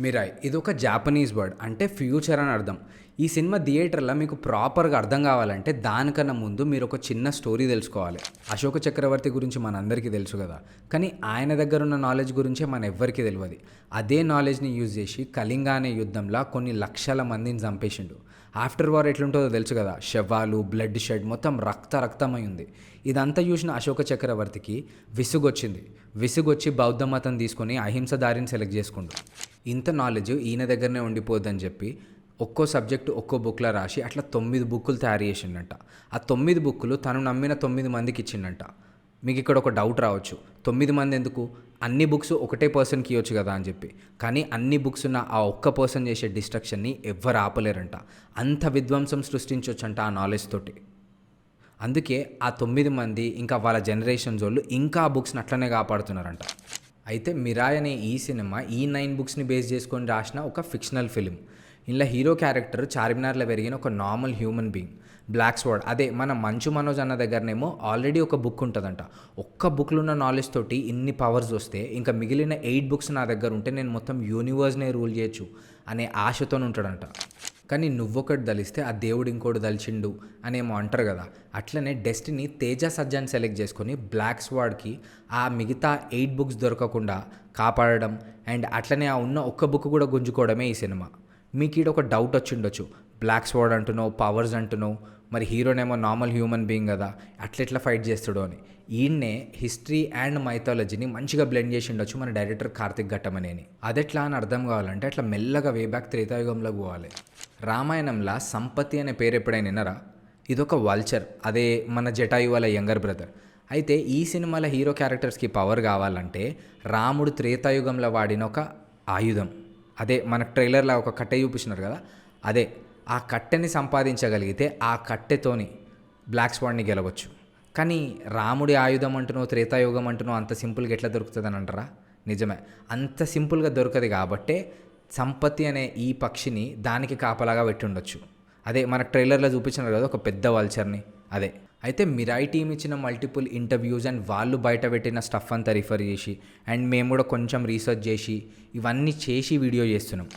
Mirai ఇది ఒక Japanese word అంటే ఫ్యూచర్ అని అర్థం. ఈ సినిమా థియేటర్లో మీకు ప్రాపర్గా అర్థం కావాలంటే దానికన్నా ముందు మీరు ఒక చిన్న స్టోరీ తెలుసుకోవాలి. అశోక చక్రవర్తి గురించి మనందరికీ తెలుసు కదా, కానీ ఆయన దగ్గర ఉన్న నాలెడ్జ్ గురించే మన ఎవ్వరికీ తెలియదు. అదే నాలెడ్జ్ని యూజ్ చేసి కళింగ అనే యుద్ధంలో కొన్ని లక్షల మందిని చంపేసిండు. ఆఫ్టర్ వార్ ఎట్లుంటుందో తెలుసు కదా, శవాలు, బ్లడ్ షెడ్, మొత్తం రక్తమై ఉంది. ఇదంతా చూసిన అశోక చక్రవర్తికి విసుగొచ్చి బౌద్ధ మతం తీసుకొని అహింస దారిని సెలెక్ట్ చేసుకుండు. ఇంత నాలెడ్జ్ ఈయన దగ్గరనే ఉండిపోద్దని చెప్పి ఒక్కో సబ్జెక్టు ఒక్కో బుక్లో రాసి అట్లా 9 బుక్కులు తయారు చేసిండంట. ఆ 9 బుక్కులు తను నమ్మిన 9 మందికి ఇచ్చిండంట. మీకు ఇక్కడ ఒక డౌట్ రావచ్చు, 9 మంది ఎందుకు, అన్ని బుక్స్ ఒకటే పర్సన్కి ఇవ్వచ్చు కదా అని చెప్పి. కానీ అన్ని బుక్స్ ఉన్న ఆ ఒక్క పర్సన్ చేసే డిస్ట్రక్షన్ని ఎవ్వరు ఆపలేరంట. అంత విధ్వంసం సృష్టించవచ్చంట ఆ నాలెడ్జ్ తోటి. అందుకే ఆ 9 మంది ఇంకా వాళ్ళ జనరేషన్స్ వాళ్ళు ఇంకా ఆ బుక్స్ని అట్లనే కాపాడుతున్నారంట. అయితే మిరాయ్ అనే ఈ సినిమా ఈ 9 బుక్స్ని బేస్ చేసుకొని రాసిన ఒక ఫిక్షనల్ ఫిలిం. ఇందులో హీరో క్యారెక్టర్ చార్మినార్లో పెరిగిన ఒక normal human being. Black sword, అదే మన మంచు మనోజ్ అన్న దగ్గరనేమో ఆల్రెడీ ఒక బుక్ ఉంటుందంట. ఒక్క బుక్లో ఉన్న నాలెడ్జ్ తోటి ఇన్ని పవర్స్ వస్తే ఇంకా మిగిలిన 8 బుక్స్ నా దగ్గర ఉంటే నేను మొత్తం యూనివర్స్నే రూల్ చేయొచ్చు అనే ఆశతో ఉంటాడంట. కానీ నువ్వొకటి దలిస్తే ఆ దేవుడు ఇంకోటి దలిచిండు అనేమో అంటారు కదా, అట్లనే డెస్టినీ తేజ సజ్జాని సెలెక్ట్ చేసుకొని బ్లాక్ స్వార్డ్కి ఆ మిగతా 8 బుక్స్ దొరకకుండా కాపాడడం అండ్ అట్లనే ఆ ఉన్న ఒక్క బుక్ కూడా గుంజుకోవడమే ఈ సినిమా. మీకు ఈడ ఒక డౌట్ వచ్చిండొచ్చు, బ్లాక్ స్వార్డ్ అంటున్నావు, పవర్స్ అంటున్నావు, మరి హీరోనేమో నార్మల్ హ్యూమన్ బీయింగ్ కదా, అట్లెట్లా ఫైట్ చేస్తాడు అని. ఈయన్నే హిస్టరీ అండ్ మైథాలజీని మంచిగా బ్లెండ్ చేసి ఉండొచ్చు మన డైరెక్టర్ కార్తిక్ ఘట్టమనేని. అదెట్లా అని అర్థం కావాలంటే అట్లా మెల్లగా వే బ్యాక్ త్రేతాయుగంలోకి పోవాలి. రామాయణంలో సంపత్తి అనే పేరు ఎప్పుడైనా విన్నారా? ఇదొక వల్చర్, అదే మన జటాయు వాళ్ళ యంగర్ బ్రదర్. అయితే ఈ సినిమాలో హీరో క్యారెక్టర్స్కి పవర్ కావాలంటే రాముడు త్రేతాయుగంలో వాడిన ఒక ఆయుధం, అదే మన ట్రైలర్లో ఒక కట్టె చూపిస్తున్నారు కదా, అదే ఆ కట్టెని సంపాదించగలిగితే ఆ కట్టెతోని బ్లాక్ స్వాడ్ని గెలవచ్చు. కానీ రాముడి ఆయుధం అంటున్నావు, త్రేతాయుగం అంటున్నావు, అంత సింపుల్గా ఎట్లా దొరుకుతుంది అని అంటారా? నిజమే, అంత సింపుల్గా దొరకదు కాబట్టే సంపత్తి అనే ఈ పక్షిని దానికి కాపలాగా పెట్టి ఉండొచ్చు. అదే మన ట్రైలర్లో చూపించినారు కదా ఒక పెద్ద వల్చర్ని, అదే. అయితే మిరాయ్ టీమ్ ఇచ్చిన మల్టిపుల్ ఇంటర్వ్యూస్ అండ్ వాళ్ళు బయట పెట్టిన స్టఫ్ అంతా రిఫర్ చేసి అండ్ మేము కూడా కొంచెం రీసెర్చ్ చేసి ఇవన్నీ చేసి వీడియో చేస్తున్నాం.